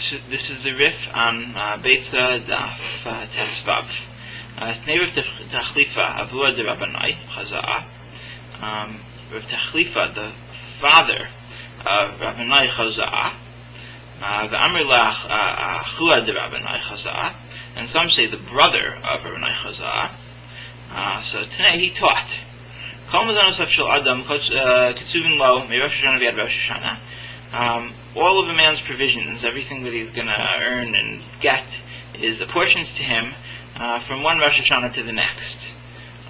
This is the Rif on Beitza Daf Tesvav. Neiv Tachlifa Avua de Rabbanai Chazaa. Rav Tachlifa, the father of Rabbanai Chazaa. The Amrilach Achua de Rabbanai Chazaa, and some say the brother of Rabbanai Chazaa. So today he taught. Kol Mazanos of Shel Adam Ketsuvin Lo Me Rosh Hashanah V'Yad Rosh Hashanah. All of a man's provisions, everything that he's going to earn and get, is apportioned to him from one Rosh Hashanah to the next.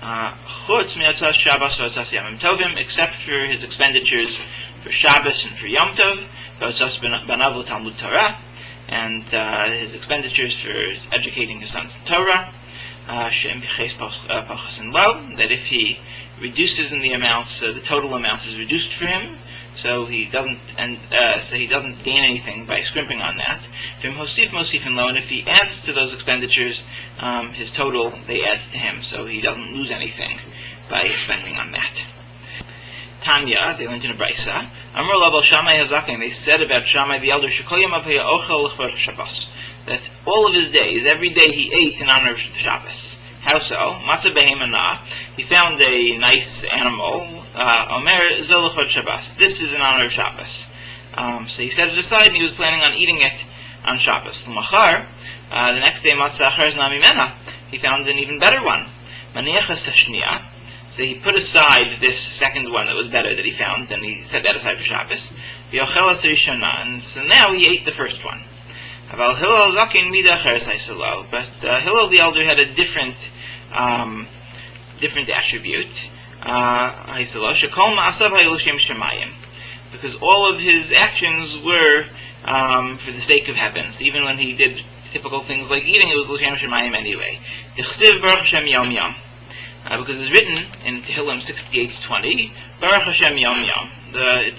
Chutz mi'atzas Shabbos v'atzas Yamim Tovim, except for his expenditures for Shabbos and for Yom Tov, v'atzas banav l'Talmud Torah, and his expenditures for educating his sons in Torah. She'em b'cheis pachas and lo, that if he reduces in the amounts, the total amount is reduced for him, so he doesn't gain anything by scrimping on that. And if he adds to those expenditures, his total, they add to him, so he doesn't lose anything by spending on that. Tanya, they learned in a Brisa, Amar Lav Shammai Hazaken, they said about Shammai the elder, that all of his days, every day he ate in honor of Shabbos. How so? Matzah behemana. He found a nice animal. Omer zolachot Shabbos. This is in honor of Shabbos. So he set it aside, and he was planning on eating it on Shabbos. L'machar, the next day, matzah achar namimena. He found an even better one. Maniachas hashniya. So he put aside this second one that was better that he found, and he set that aside for Shabbos. V'yochelas rishona. And so now he ate the first one. But Hillel the elder had a different attribute. Because all of his actions were for the sake of heavens. Even when he did typical things like eating, it was l'shem shemayim anyway. Because it's written in Tehillim 68:20, Baruch Hashem Yom Yom. The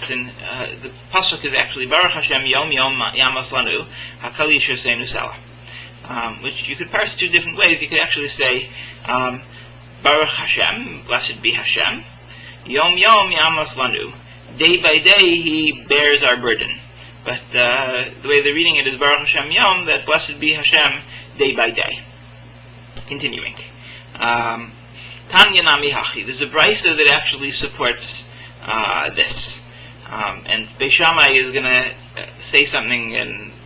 pasuk is actually Baruch Hashem Yom Yom Yamas Lanu Hakal Yishur Seinu Selah, which you could parse two different ways. You could actually say Baruch Hashem, blessed be Hashem, Yom Yom Yamas Lanu. Day by day He bears our burden. But the way they're reading it is Baruch Hashem Yom, that blessed be Hashem day by day. Continuing. Tanya Nami Hachi. There's a brisa that actually supports this. And Beis Shammai is going to say something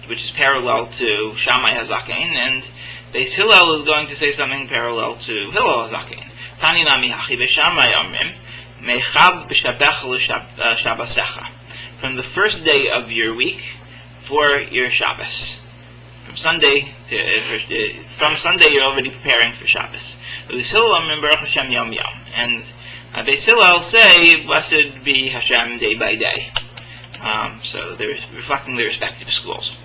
which is parallel to Shammai Hazaken, and Beis Hillel is going to say something parallel to Hillel Hazaken. Tanya Nami Hachi. Beis Shammai Omrim Mechab b'shabech l'Shabbasecha. From the first day of your week for your Shabbos. From Sunday you're already preparing for Shabbos. Beis Hillel Baruch Hashem Yom Yom, and Beis Hillel say blessed be Hashem day by day. So they're reflecting their respective schools.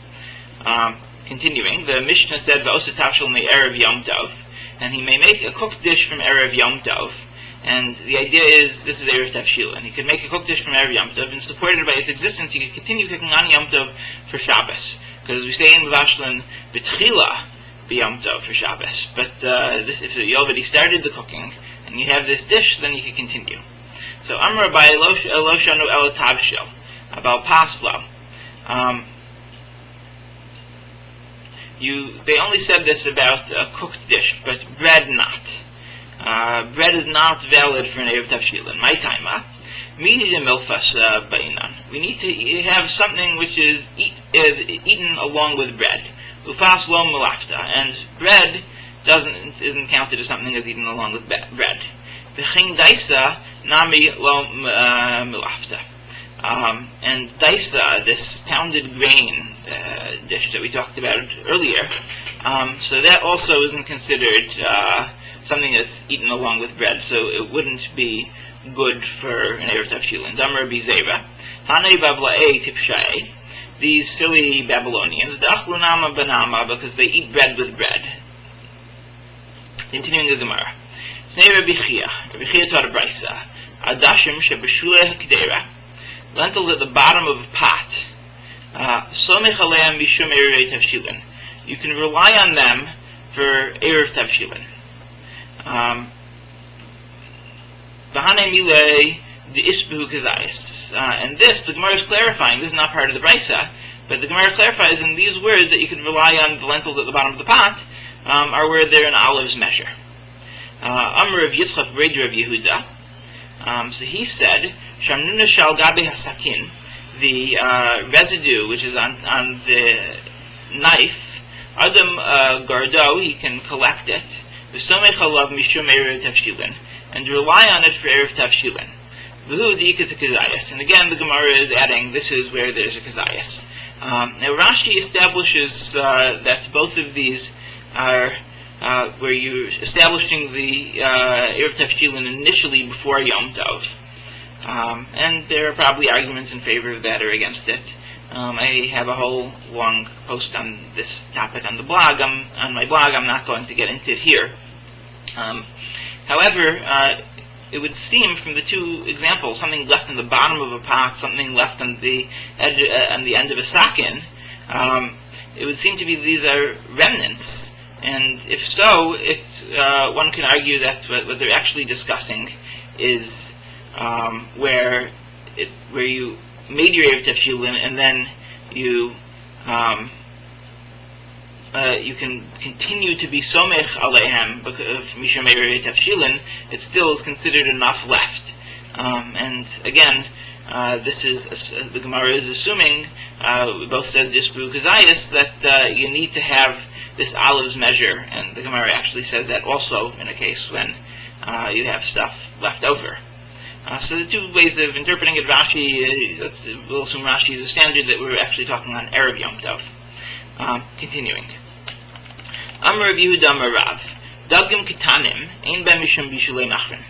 Continuing, the Mishnah said V'osatav shel me'erev Yom Tov, and he may make a cooked dish from erev Yom Tov. And the idea is, this is erev Tavshilin. He could make a cooked dish from erev Yom Tov, and supported by its existence, he could continue cooking on Yom Tov for Shabbos. Because as we say in Vashlan, B'tchila Yom Tov for Shabbos. But if you already started the cooking and you have this dish, then you can continue. So Amar by Lo Shanu El Tavshil about Paslo. They only said this about a cooked dish, but bread not. Bread is not valid for an Erev Tavshilin. My time, we need to have something which is eaten along with bread. Ufas lo mulafta, and bread isn't counted as something that's eaten along with bread. V'chein daisa nami lo mulafta, and daisa, this pounded grain dish that we talked about earlier, so that also isn't considered something that's eaten along with bread, so it wouldn't be good for an erev tavshilin. Damar bizera, hanei bablae tipshae. These silly Babylonians, da'achlunama banama, because they eat bread with bread. Continuing the Gemara. Snei Rabbi Chia taught a brisa. Adashim shebeshulei hakdera, lentils at the bottom of a pot. Somech aleim mishum erev tavshilin. You can rely on them for erev tavshilin. V'hanei milei the isbehu kazayis. And this, the Gemara is clarifying, this is not part of the brisa, But the Gemara clarifies in these words that you can rely on the lentils at the bottom of the pot are where they're an olive's measure. Amr of Yitzchak Breder of Yehuda. So he said, Shamnuna shal gabe hasakin, the residue which is on the knife, Adam Gardo, he can collect it, V'stomech alav mishum erev tavshilin, and rely on it for erev tavshilin. V'hu di'ik is a kazayas. And again, the Gemara is adding, this is where there's a kazayas. Now Rashi establishes that both of these are where you're establishing the erev tavshilin initially before Yom Tov. And there are probably arguments in favor of that or against it. I have a whole long post on this topic on the blog. On my blog, I'm not going to get into it here. However, it would seem from the two examples, something left in the bottom of a pot, something left on the edge, on the end of a sakin, it would seem to be these are remnants. And if so, one can argue that what they're actually discussing is where you made your erev tavshilin and then you can continue to be somech aleihem because mishum erev tavshilin, it still is considered enough left. And again, this is the Gemara is assuming both says this kazayas that you need to have this olive's measure, and the Gemara actually says that also in a case when you have stuff left over. So the two ways of interpreting it, Rashi, we'll assume Rashi is a standard that we're actually talking on Erev Yom Tov. Continuing. Amar Rav Yehuda Amar Rav, Dagim Kitanim, Ein Ben Mishum Bishulei Machrin.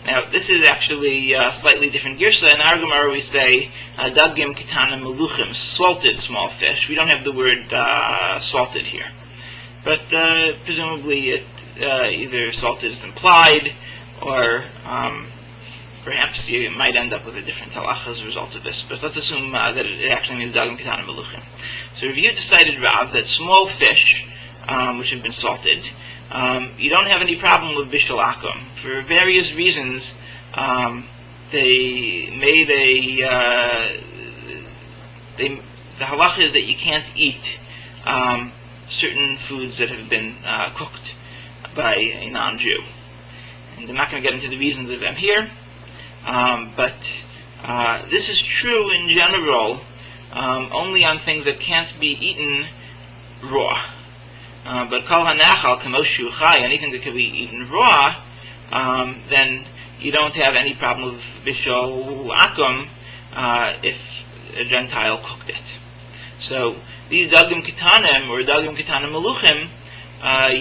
Now, this is actually a slightly different girsa. In our Gemara we say, Dagim Kitanim Meluchim, salted small fish. We don't have the word salted here. But presumably it either salted is implied, or perhaps you might end up with a different halacha as a result of this, but let's assume that it actually means dagim ketanim meluchim. So Review decided, Rav, that small fish, which have been salted, you don't have any problem with bishul akum. For various reasons, they made the halacha is that you can't eat certain foods that have been cooked by a non-Jew. And I'm not going to get into the reasons of them here. But this is true in general only on things that can't be eaten raw. But kol hanachal kamoshu chai, anything that can be eaten raw, then you don't have any problem with bishul akum if a Gentile cooked it. So these dagim ketanim or dagim ketanim meluchim,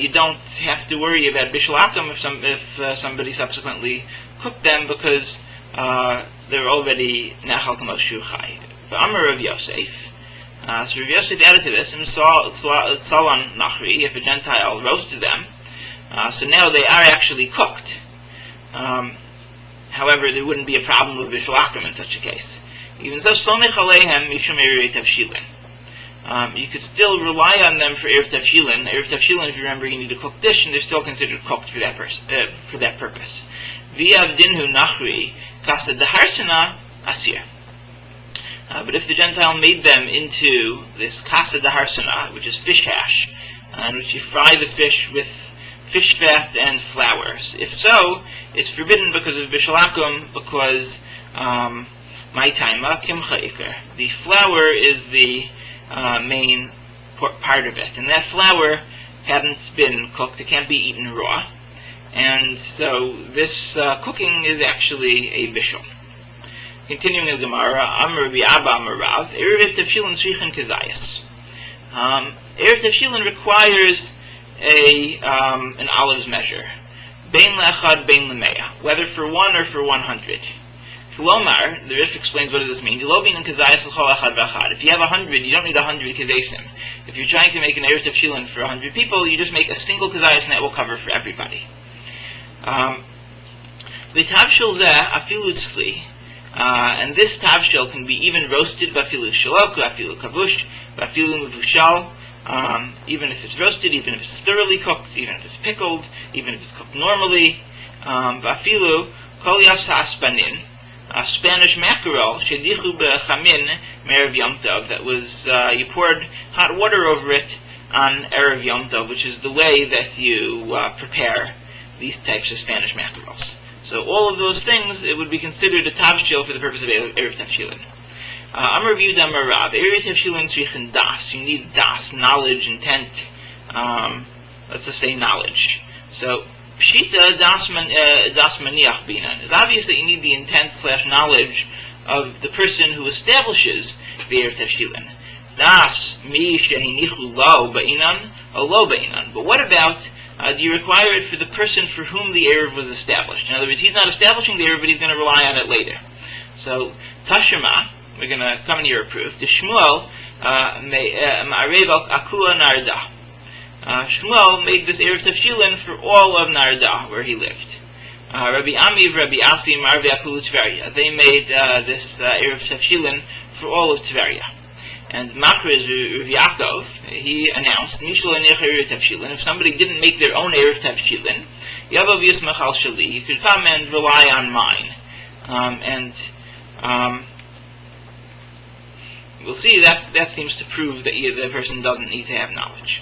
you don't have to worry about bishul akum if somebody subsequently cooked them, because they're already nachal kamoshu chai. But Amar Rav Yosef, so Rav Yosef added to this, and salon nachri, if a Gentile roasted them, so now they are actually cooked. However, there wouldn't be a problem with bishul akum in such a case. Even so, somech aleihem mishum erev tavshilin. You could still rely on them for erev tavshilin. Erev tavshilin, if you remember, you need a cooked dish, and they're still considered cooked for that purpose. V'yav dinhu nachri kasa daharsana asir. But if the Gentile made them into this kasa daharsana, which is fish hash, in which you fry the fish with fish fat and flour, if so, it's forbidden because of bishul akum, because my taima kimcha iker. The flour is the main part of it, and that flour hadn't been cooked; it can't be eaten raw, and so this cooking is actually a bishul. Continuing the Gemara, Amar Rabbi Abba Amar Rav, Erev Tavshilin Tzrichin Kezayis. Erev Tavshilin requires an olive's measure, bein le'achad, bein le'meya, whether for 1 or for 100. Omar, the Rif explains what does this mean. If you have 100, you don't need 100 kazesim. If you're trying to make an erev tavshilin for 100 people, you just make a single kazayis and that will cover for everybody. The tavshil zeh afilu tzli, and this tavshil can be even roasted, vafilu shalok, vafilu kavush, vafilu mevushal, even if it's roasted, even if it's thoroughly cooked, even if it's pickled, even if it's cooked normally. Vafilu kol yasa aspanin. Spanish mackerel, shedichu bechamin me'erev Yom Tov, that was, you poured hot water over it on Erev Yom Tov, which is the way that you prepare these types of Spanish mackerels. So all of those things, it would be considered a tavshil for the purpose of Erev Tavshilin. Amar Rav Yehuda Amar Rav, Erev Tavshilin tzrichin das. You need das, knowledge, intent. Let's just say knowledge. So Pshita das maniach binan. It's obvious that you need the intent / knowledge of the person who establishes the Erev Tavshilin. Das mi shehinichu lo ba'inan o lo ba'inan. But what about, do you require it for the person for whom the Erev was established? In other words, he's not establishing the Erev, but he's going to rely on it later. So, Tashema, we're going to come into your proof. The Shmuel, ma'arev akula narda. Shmuel made this Erev Tavshilin for all of Narda, where he lived. Rabbi Ami, Rabbi Asim, Marve Akulu Tveria. They made this Erev Tavshilin for all of Tveria. And Makriz, Rav Yaakov, he announced, if somebody didn't make their own Erev Tavshilin, Yavav Yismach al Shali, you could come and rely on mine. We'll see that seems to prove that the person doesn't need to have knowledge.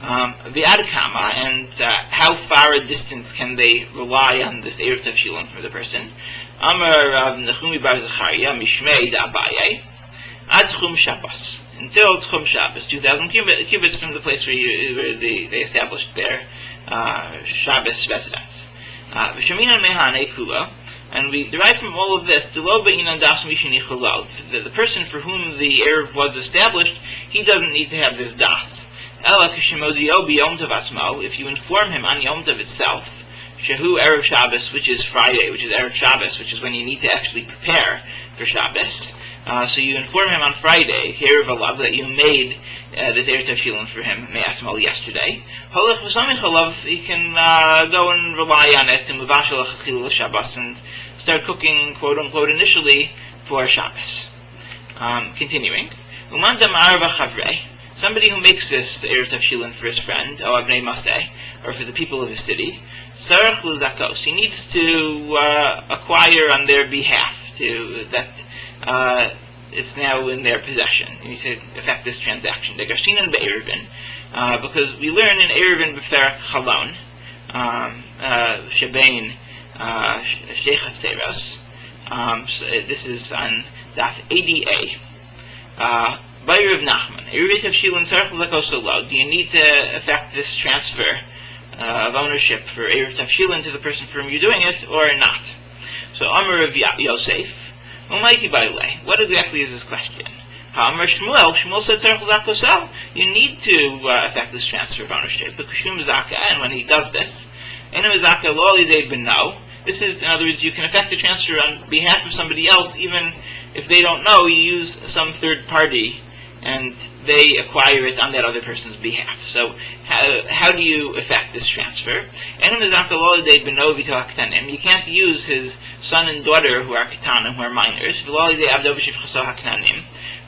The Adkama, and how far a distance can they rely on this Erev Tavshilin for the person? Amar Rav Nechumi bar Zechariah, Mishmei da Abaye, Ad Tchum Shabbos, until Tchum Shabbos, 2,000 cubits from the place where they established their Shabbos residence. V'shaminan mehane kula, and we derive from all of this, the person for whom the Erev was established, he doesn't need to have this das. If you inform him on Yom Tov itself, Shehu Erev Shabbos, which is Friday, which is Erev Shabbos, which is when you need to actually prepare for Shabbos. So you inform him on Friday, Erev Alav, that you made this Erev Tavshilin for him, Me'atmal, yesterday. Holech V'samich Alav, he can go and rely on it, and Muvashal Achachil Shabbos, and start cooking, quote unquote, initially for Shabbos. Continuing. Uman Damar V'chavrei, somebody who makes this Erev Tavshilin for his friend, or Abnei Maseh, or for the people of his city, Sarach L'Zakos, he needs to acquire on their behalf, that it's now in their possession. You need to effect this transaction. The Garshinan Be'erevin, because we learn in Erevin B'Ferach Chalon, Shebein Sheikh HaSeros, this is on Daf 80a. Bayrav Nachman, Erev Tavshilin Sarach L'Zakos Lo, do you need to effect this transfer of ownership for Erev Tavshilin to the person for whom you're doing it, or not? So Amar of Yosef, Umayti Bailei, what exactly is this question? Amar Shmuel said Tzarech Zakosel, you need to effect this transfer of ownership, the Kushum Zaka, and when he does this, Enum Zaka Lo Lidei Beno, this is, in other words, you can effect the transfer on behalf of somebody else, even if they don't know, you use some third party, and they acquire it on that other person's behalf. So, how do you effect this transfer? You can't use his son and daughter who are ketanim, who are minors,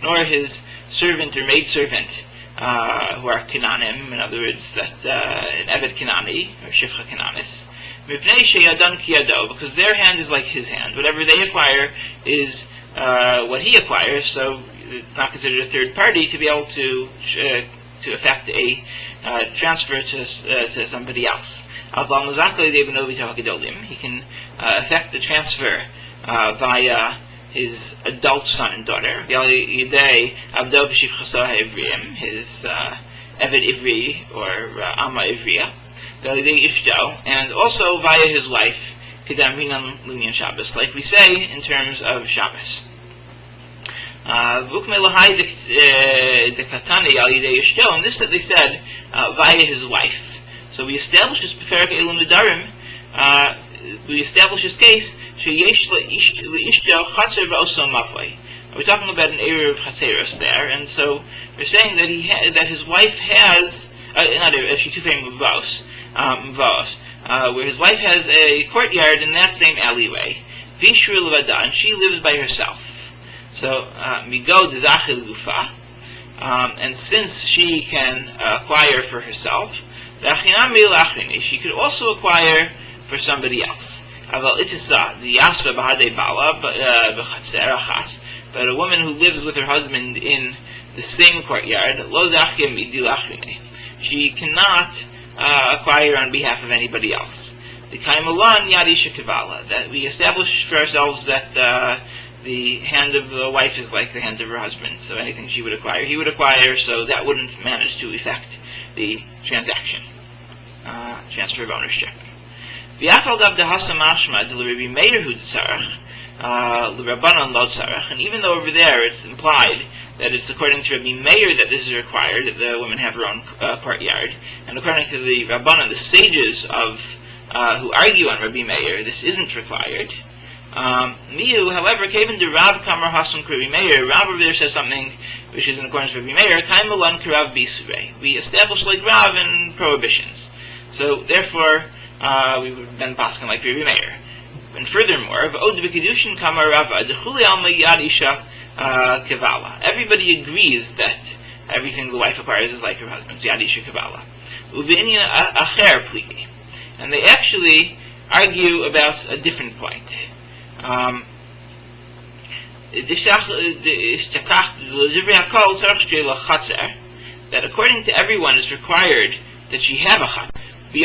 nor his servant or maidservant who are kenanim, in other words, that an evet kenani, or shifcha kenanis, because their hand is like his hand. Whatever they acquire is what he acquires, so it's not considered a third party to be able to effect a transfer to somebody else. He can effect the transfer via his adult son and daughter, his Evet Ivri or Amma Ivriya, and also via his wife, like we say in terms of Shabbos. And this that they said via his wife. So we establish this Beferek Elum Nedarim. We establish this case. We're talking about an Erev Chatzeros there, and so we're saying that that his wife has where his wife has a courtyard in that same alleyway. And she lives by herself. So, migo dezachil gufa, and since she can acquire for herself, she could also acquire for somebody else. But a woman who lives with her husband in the same courtyard, she cannot acquire on behalf of anybody else. That we establish for ourselves that the hand of the wife is like the hand of her husband. So anything she would acquire, he would acquire, so that wouldn't manage to effect the transaction, transfer of ownership. And even though over there it's implied that it's according to Rabbi Meir that this is required, that the women have her own courtyard, and according to the Rabbanan, the sages of who argue on Rabbi Meir, this isn't required. Miu, however, Kaven de Rab Kamar Hasan Rabbi Meir, Rab over there says something which is in accordance with Rabbi Meir, Kaimalan Karav Bisure. We establish like Rav in prohibitions. So therefore, we would then paskin like Rabbi Meir. And furthermore, everybody agrees that everything the wife acquires is like her husband's Yadisha Kavala. And they actually argue about a different point. That according to everyone it's required that she have a chat. And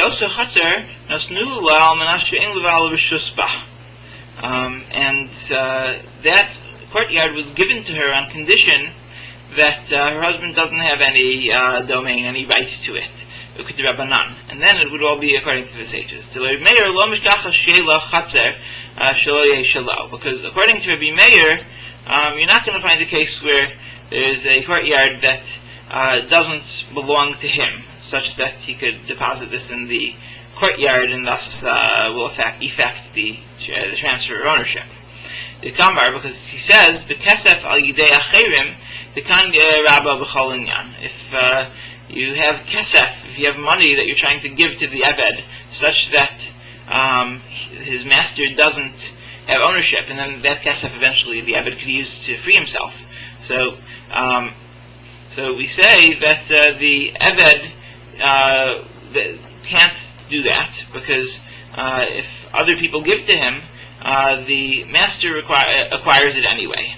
that courtyard was given to her on condition that her husband doesn't have any domain, any right to it. And then it would all be according to the sages. Because according to Rabbi Meir, you're not going to find a case where there's a courtyard that doesn't belong to him, such that he could deposit this in the courtyard and thus will effect the transfer of ownership. The Kamar, because he says, "B'kesef al yidei acherim, b'kan rabba b'chol inyan." If you have kesef, if you have money that you're trying to give to the Eved, such that his master doesn't have ownership, and then that kesef eventually the Eved could use to free himself. So we say that the Eved can't do that, because if other people give to him, the master acquires it anyway.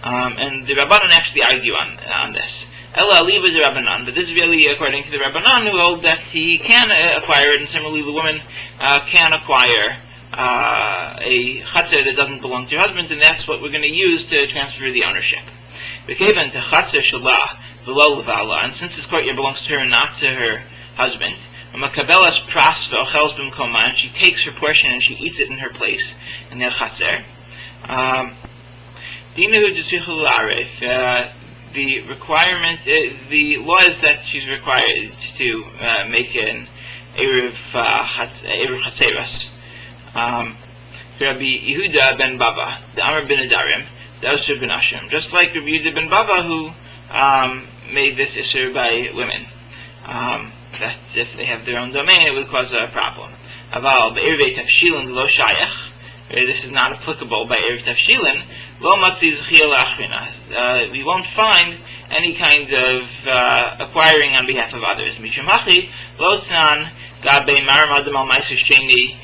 And the Rabbanan actually argue on this. Ella aliva the Rabbanan, but this is really according to the Rabbanan, who hold that he can acquire it, and similarly the woman can acquire a chatzar that doesn't belong to her husband, and that's what we're going to use to transfer the ownership. V'kevan to chatzar shalah v'lo levala, and since this courtyard belongs to her and not to her husband, makabelas pras v'ochels b'mkoma, and she takes her portion and she eats it in her place in their chatzar. Dinahu d'tzichul arif. The requirement, the law is that she's required to make an Erev Chatzeros. Rabbi Yehuda ben Baba, the Amr ben Adarim, the Osir ben Hashem. Just like Rabbi Yehuda ben Baba, who made this Isser by women. That if they have their own domain, it would cause a problem. Aval, Be'ervei Tafshilin lo shayach. This is not applicable by Erev Tafshilin. Lo matzi zechiyah la'achrina. We won't find any kind of acquiring on behalf of others. Mishum hachi lo tznan gabe maram adam al ma'aser sheni.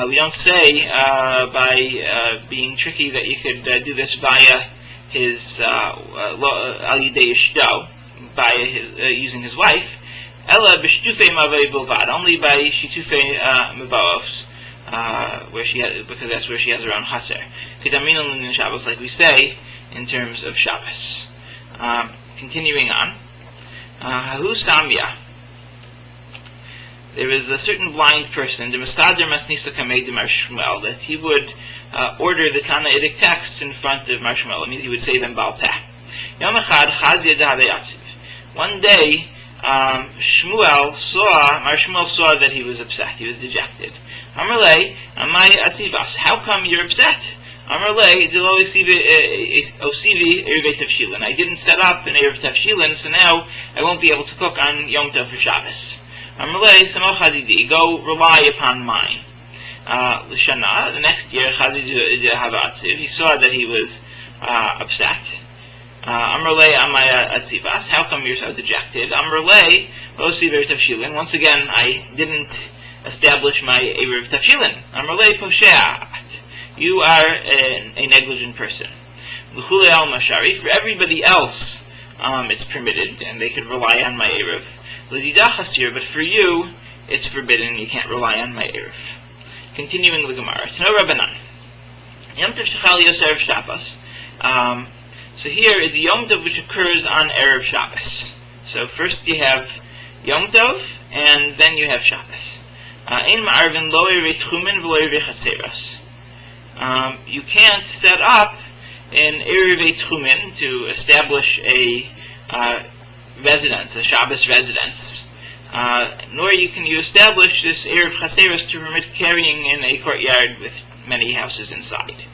We don't say by being tricky that you could do this via his al yidei ishto, by his using his wife. Ella b'shtufei mavei bilvad, only by shitufei mevaos. Where she has, because that's where she has her own chaser. Kedaminun in Shabbos, like we say in terms of Shabbos. Continuing on, Hahu Samya. There is a certain blind person, the Mastader Masnisa Kamei de Mar Shmuel, that he would order the Tanaitic texts in front of Mar Shmuel. It means he would say them Baal Peh. Yom Echad Chazia Dehadei Atziv. One day, Mar Shmuel saw that he was upset, he was dejected. Amarle, Amai Atzivas, how come you're upset? Amarle, Dilo Osivi Erev Tavshilin. I didn't set up an Erev Tavshilin, so now I won't be able to cook on Yom Tov for Shabbos. Amarle, Samoch Hadidi, go rely upon mine. L'shana, the next year, Chazid Havatziv, he saw that he was upset. Amarle, Amai Atzivas, how come you're so dejected? Amarle, Osivi Erev Tavshilin. Once again, I didn't establish my Erev Tafshilin. Amalei Posheat. You are a negligent person. L'chulei al mashari. For everybody else, it's permitted, and they could rely on my Erev. L'didah chasir, but for you, it's forbidden. You can't rely on my Erev. Continuing the Gemara. Tano Rabbanan. Yom Tov shechal yos Erev Shabbos. So here is the Yom Tov which occurs on Erev Shabbos. So first you have Yom Tov, and then you have Shabbos. Ein ma'arvin lo erei tchumen v'lo erei chaseros. You can't set up an Erev Tchumen to establish a residence, a Shabbos residence, nor can you establish this Erev Chaseros to permit carrying in a courtyard with many houses inside.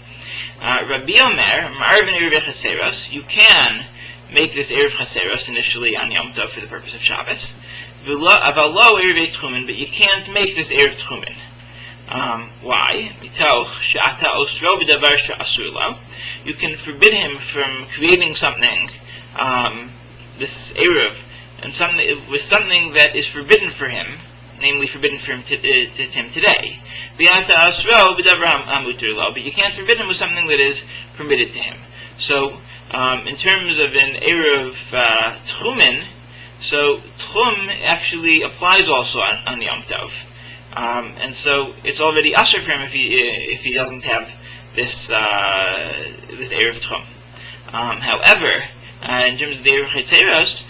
Rabbi Omer, Ma'arvin Erev Chaseros, you can make this Erev Chaseros initially on Yom Tov for the purpose of Shabbos, Aval lo Erev Tchumen, but you can't make this Erev Tchumen. Why? You can forbid him from creating something, this Erev, and something that is forbidden for him, namely forbidden for him today. But you can't forbid him with something that is permitted to him. So, in terms of an Erev Tchumen, so Tchum actually applies also on Yom Tov. And so it's already usher for him if he doesn't have this Erev Tchum. However, in terms of the Erev Chetzeros,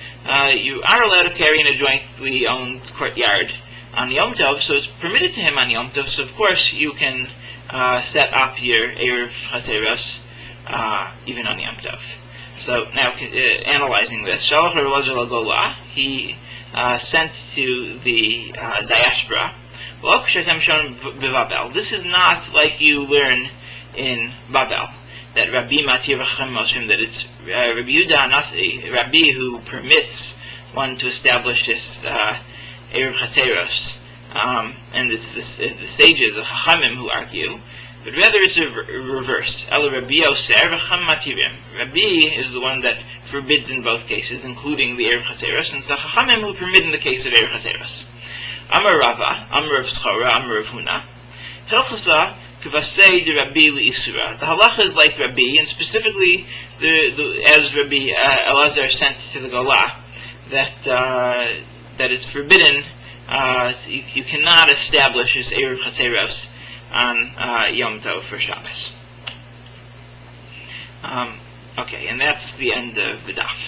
you are allowed to carry in a jointly owned courtyard on Yom Tov, so it's permitted to him on Yom Tov, so of course you can set up your Erev Chetzeros even on Yom Tov. So now, analyzing this, Shalach Elazar LaGola, he sent to the diaspora. This is not like you learn in Babel, that Rabbi Matir V'Chachamim Mosrim, that it's Rabbi Yehuda Nasi, Rabbi who permits one to establish this Erev Chaseros, and it's the sages, the Chachamim, who argue, but rather it's a reverse. El Rabbi Oser V'Chachamim Matirim. Rabbi is the one that forbids in both cases, including the Erev Chaseros, and it's the Chachamim who permit in the case of Erev Chaseros. Amar Rava, Amar of Schora, Amar of Huna. Hilchasa k'vasei de Rabbi li'isura. The halacha is like Rabbi, and specifically as Rabbi Elazar sent to the Gola, that it's forbidden. You cannot establish this Erev Chaseros on Yom Tov for Shabbos. Okay, and that's the end of the daf.